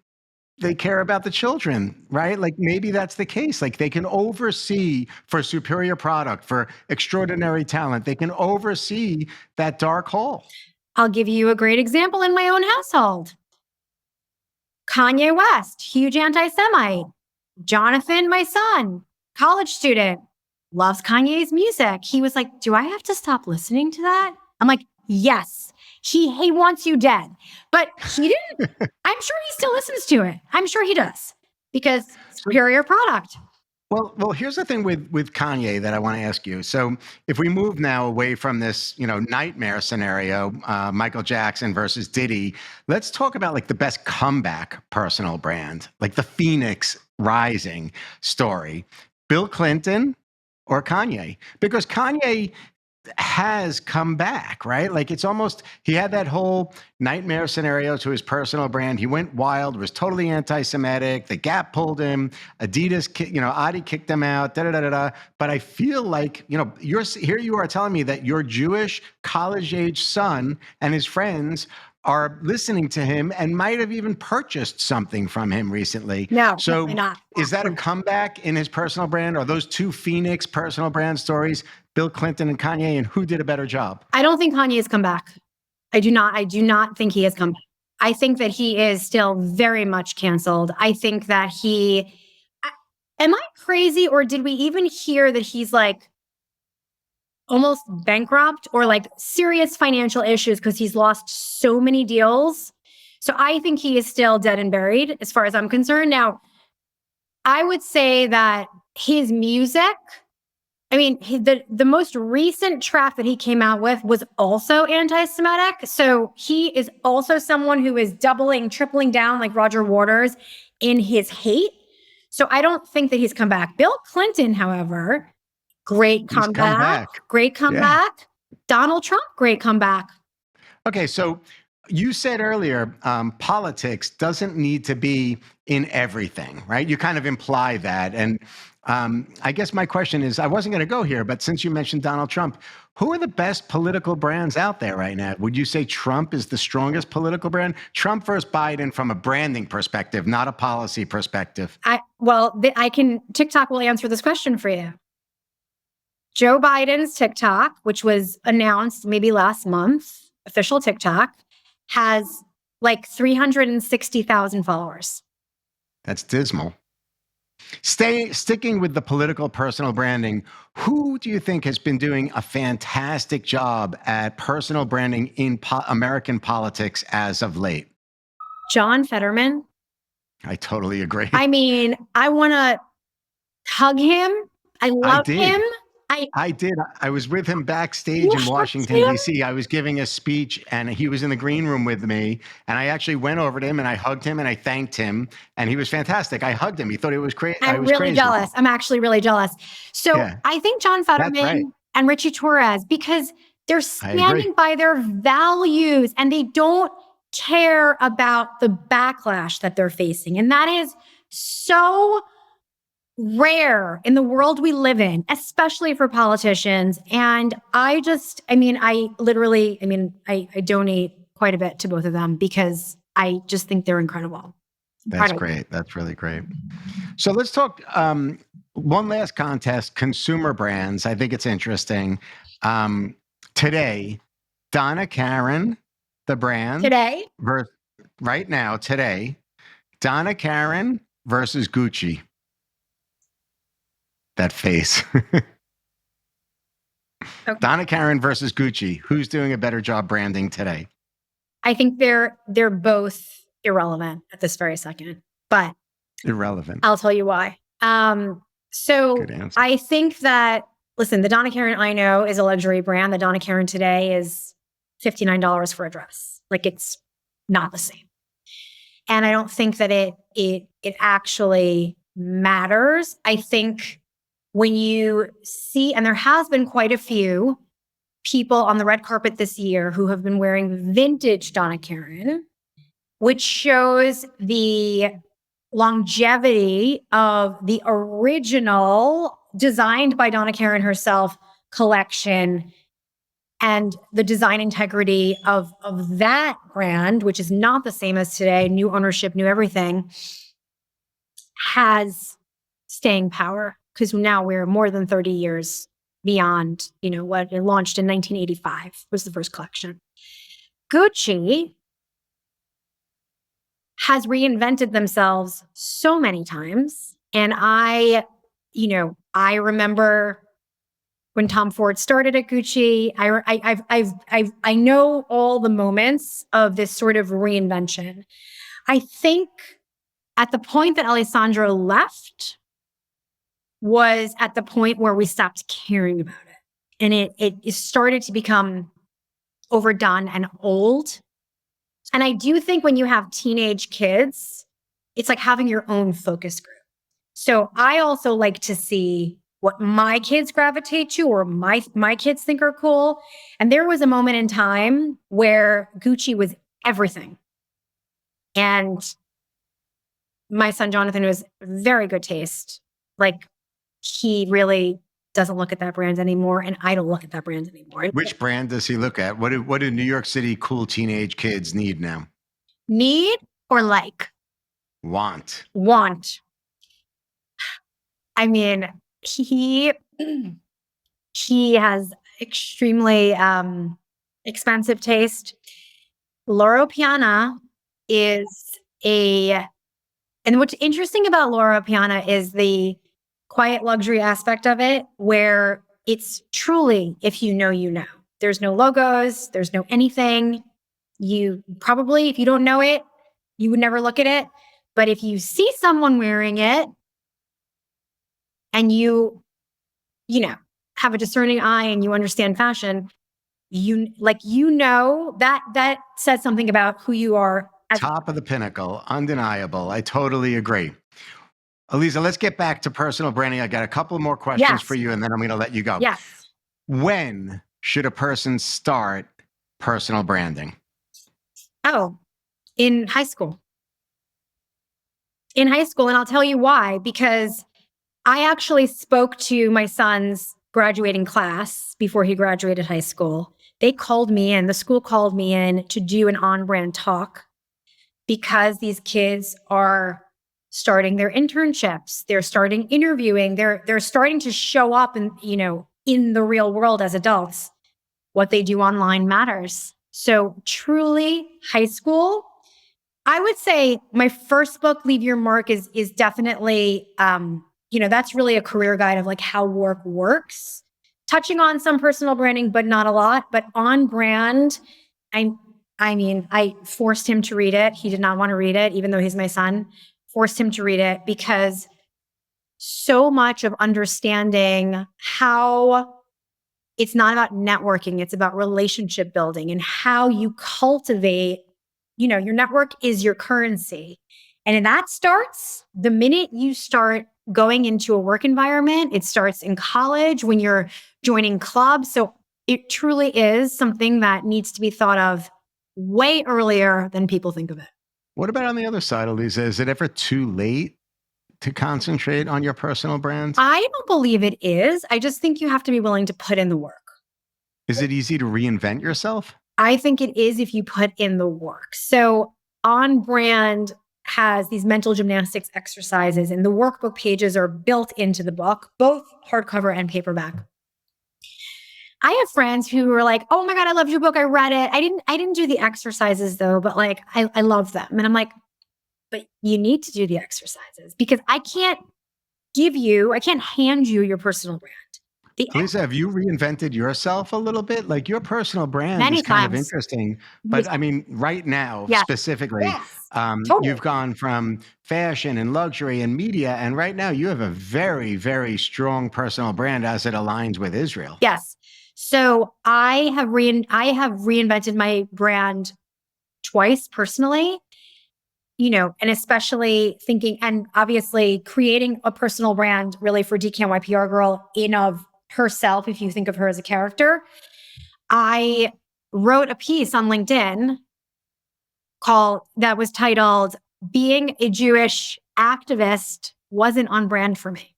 they care about the children, right? Like maybe that's the case. Like they can oversee for superior product, for extraordinary talent, they can oversee that dark hole. I'll give you a great example in my own household. Kanye West, huge anti-Semite. Jonathan, my son, college student, loves Kanye's music. He was like, do I have to stop listening to that? I'm like, yes. He wants you dead. But he didn't. I'm sure he still listens to it. I'm sure he does because superior product. Well, here's the thing with Kanye that I want to ask you. So if we move now away from this, nightmare scenario, Michael Jackson versus Diddy, let's talk about like the best comeback personal brand, like the Phoenix Rising story. Bill Clinton or Kanye? Because Kanye has come back, right? Like it's almost, he had that whole nightmare scenario to his personal brand. He went wild, was totally anti-Semitic. The Gap pulled him. Adidas, Adi kicked him out. Da da da da da. But I feel like, you're here. You are telling me that your Jewish college-age son and his friends are listening to him and might have even purchased something from him recently. No, so not. Is that a comeback in his personal brand? Are those two Phoenix personal brand stories, Bill Clinton and Kanye, and who did a better job? I don't think Kanye has come back. I do not think he has come back. I think that he is still very much canceled. I think that am I crazy, or did we even hear that he's like almost bankrupt or like serious financial issues because he's lost so many deals? So I think he is still dead and buried as far as I'm concerned. Now, I would say that his music, the most recent track that he came out with was also anti-Semitic. So he is also someone who is doubling, tripling down like Roger Waters in his hate. So I don't think that he's come back. Bill Clinton, however, great comeback. Great comeback. Yeah. Donald Trump, great comeback. Okay, so you said earlier, politics doesn't need to be in everything, right? You kind of imply that. And I guess my question is, I wasn't going to go here, but since you mentioned Donald Trump, who are the best political brands out there right now? Would you say Trump is the strongest political brand? Trump versus Biden from a branding perspective, not a policy perspective. TikTok will answer this question for you. Joe Biden's TikTok, which was announced maybe last month, official TikTok, has like 360,000 followers. That's dismal. Sticking with the political personal branding, who do you think has been doing a fantastic job at personal branding in American politics as of late? John Fetterman. I totally agree. I want to hug him. I love him. I did. I was with him backstage in Washington, D.C. I was giving a speech and he was in the green room with me. And I actually went over to him and I hugged him and I thanked him. And he was fantastic. I hugged him. He thought it was crazy. I'm really jealous. I'm actually really jealous. So yeah. I think John Fetterman and Richie Torres, because they're standing by their values and they don't care about the backlash that they're facing. And that is so rare in the world we live in, especially for politicians. And I donate quite a bit to both of them because I just think they're incredible. That's great. That's really great. So let's talk one last contest, consumer brands. I think it's interesting. Today, Donna Karan, the brand. Today? Right now, today, Donna Karan versus Gucci. That face. Okay. Donna Karan versus Gucci. Who's doing a better job branding today? I think they're both irrelevant at this very second, but irrelevant. I'll tell you why. So I think that, listen, the Donna Karan I know is a luxury brand. The Donna Karan today is $59 for a dress. Like, it's not the same. And I don't think that it actually matters. I think when you see, and there has been quite a few people on the red carpet this year who have been wearing vintage Donna Karan, which shows the longevity of the original designed by Donna Karan herself collection and the design integrity of that brand, which is not the same as today, new ownership, new everything, has staying power. Because now we're more than 30 years beyond, what it launched in 1985 was the first collection. Gucci has reinvented themselves so many times. And I remember when Tom Ford started at Gucci. I know all the moments of this sort of reinvention. I think at the point that Alessandro left was at the point where we stopped caring about it. And it started to become overdone and old. And I do think when you have teenage kids, it's like having your own focus group. So I also like to see what my kids gravitate to or my kids think are cool. And there was a moment in time where Gucci was everything. And my son Jonathan was very good taste. Like, he really doesn't look at that brand anymore, and I don't look at that brand anymore. Which brand does he look at? What do New York City cool teenage kids need now? Need or like? Want. I mean, he has extremely expensive taste. Loro Piana is and what's interesting about Loro Piana is the quiet luxury aspect of it, where it's truly, if you know, you know. There's no logos, there's no anything. You probably, if you don't know it, you would never look at it. But if you see someone wearing it and you have a discerning eye and you understand fashion, that says something about who you are. Top of the pinnacle, undeniable. I totally agree. Aliza, let's get back to personal branding. I got a couple more questions for you, and then I'm going to let you go. Yes. When should a person start personal branding? Oh, in high school. And I'll tell you why. Because I actually spoke to my son's graduating class before he graduated high school. They called me in, the school called me in to do an on-brand talk, because these kids are starting their internships, they're starting interviewing, they're starting to show up in the real world as adults. What they do online matters. So truly, high school. I would say my first book, Leave Your Mark, is definitely that's really a career guide of like how work works, touching on some personal branding, but not a lot. But on brand, I forced him to read it. He did not want to read it, even though he's my son. Forced him to read it because so much of understanding how it's not about networking, it's about relationship building and how you cultivate, your network is your currency. And that starts the minute you start going into a work environment. It starts in college when you're joining clubs. So it truly is something that needs to be thought of way earlier than people think of it. What about on the other side, Aliza? Is it ever too late to concentrate on your personal brand? I don't believe it is. I just think you have to be willing to put in the work. Is it easy to reinvent yourself? I think it is if you put in the work. So On Brand has these mental gymnastics exercises, and the workbook pages are built into the book, both hardcover and paperback. I have friends who were like, "Oh my God, I loved your book. I read it. I didn't do the exercises though, but like I love them." And I'm like, "But you need to do the exercises, because I can't hand you your personal brand." Aliza, have you reinvented yourself a little bit? Like, your personal brand Many is kind of times. interesting, but I mean, right now, specifically, Totally. you've gone from fashion and luxury and media, and right now you have a very, very strong personal brand as it aligns with Israel. Yes. So I have reinvented my brand twice personally, and especially thinking and obviously creating a personal brand really for DKNY PR Girl in of herself, if you think of her as a character. I wrote a piece on LinkedIn that was titled, "Being a Jewish Activist Wasn't on Brand for Me."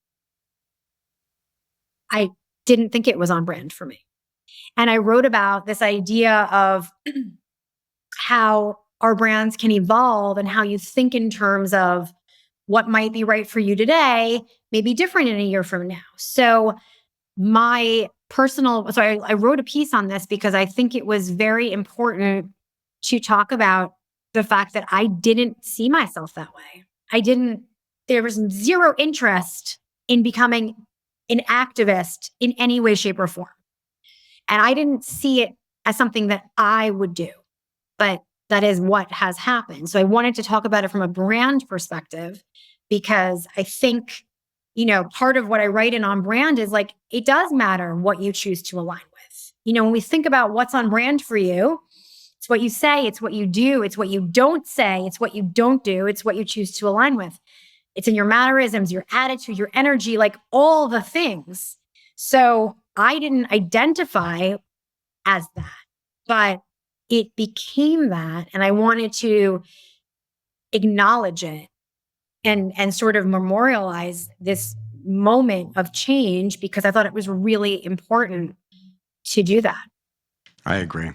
I didn't think it was on brand for me. And I wrote about this idea of how our brands can evolve and how you think in terms of what might be right for you today may be different in a year from now. So I wrote a piece on this because I think it was very important to talk about the fact that I didn't see myself that way. There was zero interest in becoming an activist in any way, shape, or form. And I didn't see it as something that I would do, but that is what has happened. So I wanted to talk about it from a brand perspective, because I think, part of what I write in On Brand is like, it does matter what you choose to align with. When we think about what's on brand for you, it's what you say, it's what you do, it's what you don't say, it's what you don't do, it's what you choose to align with. It's in your mannerisms, your attitude, your energy, like all the things. So I didn't identify as that, but it became that. And I wanted to acknowledge it and sort of memorialize this moment of change, because I thought it was really important to do that. I agree.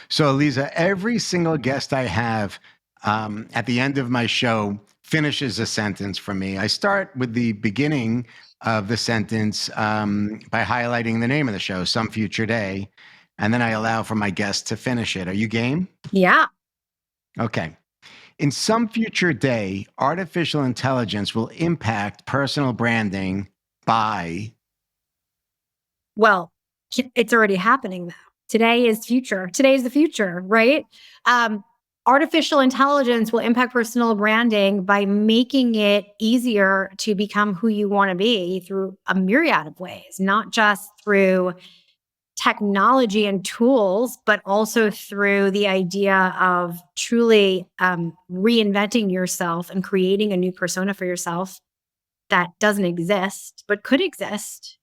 So, Aliza, every single guest I have at the end of my show finishes a sentence for me. I start with the beginning of the sentence by highlighting the name of the show, Some Future Day, and then I allow for my guest to finish it. Are you game? Yeah. Okay. In some future day, artificial intelligence will impact personal branding by... Well, it's already happening now. Today is future. Today is the future, right? Artificial intelligence will impact personal branding by making it easier to become who you want to be through a myriad of ways, not just through technology and tools, but also through the idea of truly reinventing yourself and creating a new persona for yourself that doesn't exist, but could exist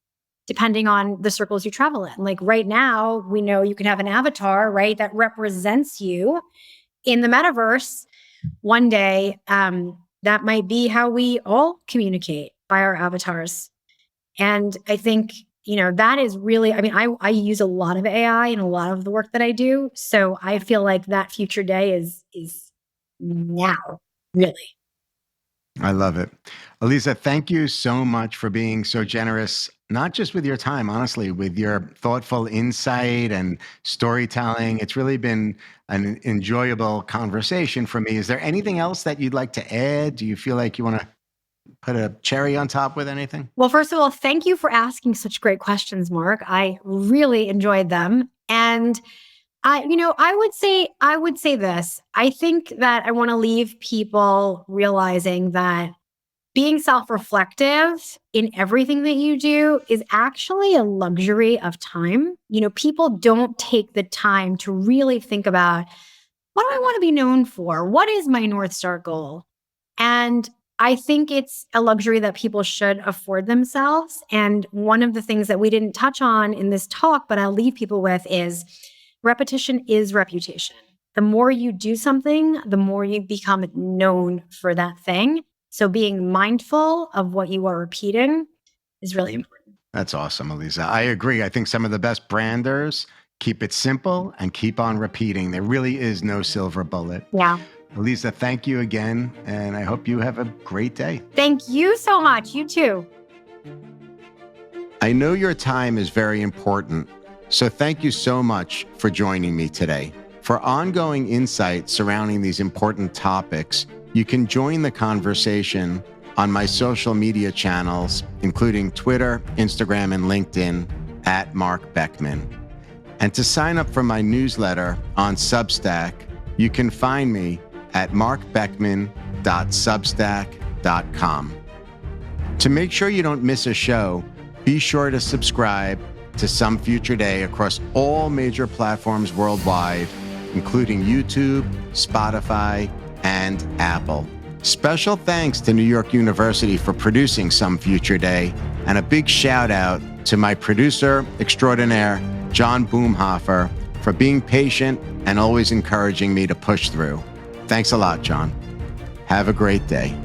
depending on the circles you travel in. Like right now, we know you can have an avatar, right, that represents you in the metaverse. One day, that might be how we all communicate, by our avatars. And I think, that is really, I use a lot of AI in a lot of the work that I do. So I feel like that future day is now, really. I love it. Aliza, thank you so much for being so generous, not just with your time, honestly, with your thoughtful insight and storytelling. It's really been an enjoyable conversation for me. Is there anything else that you'd like to add? Do you feel like you want to put a cherry on top with anything? Well, first of all, thank you for asking such great questions, Mark. I really enjoyed them. And I would say this. I think that I want to leave people realizing that being self-reflective in everything that you do is actually a luxury of time. People don't take the time to really think about, what do I want to be known for? What is my North Star goal? And I think it's a luxury that people should afford themselves. And one of the things that we didn't touch on in this talk, but I'll leave people with, is repetition is reputation. The more you do something, the more you become known for that thing. So being mindful of what you are repeating is really important. That's awesome, Aliza. I agree. I think some of the best branders keep it simple and keep on repeating. There really is no silver bullet. Yeah. Aliza, thank you again, and I hope you have a great day. Thank you so much. You too. I know your time is very important, so thank you so much for joining me today. For ongoing insight surrounding these important topics, you can join the conversation on my social media channels, including Twitter, Instagram, and LinkedIn at Marc Beckman. And to sign up for my newsletter on Substack, you can find me at marcbeckman.substack.com. To make sure you don't miss a show, be sure to subscribe to Some Future Day across all major platforms worldwide, including YouTube, Spotify, and Apple. Special thanks to New York University for producing Some Future Day, and a big shout out to my producer extraordinaire, John Boomhofer, for being patient and always encouraging me to push through. Thanks a lot, John. Have a great day.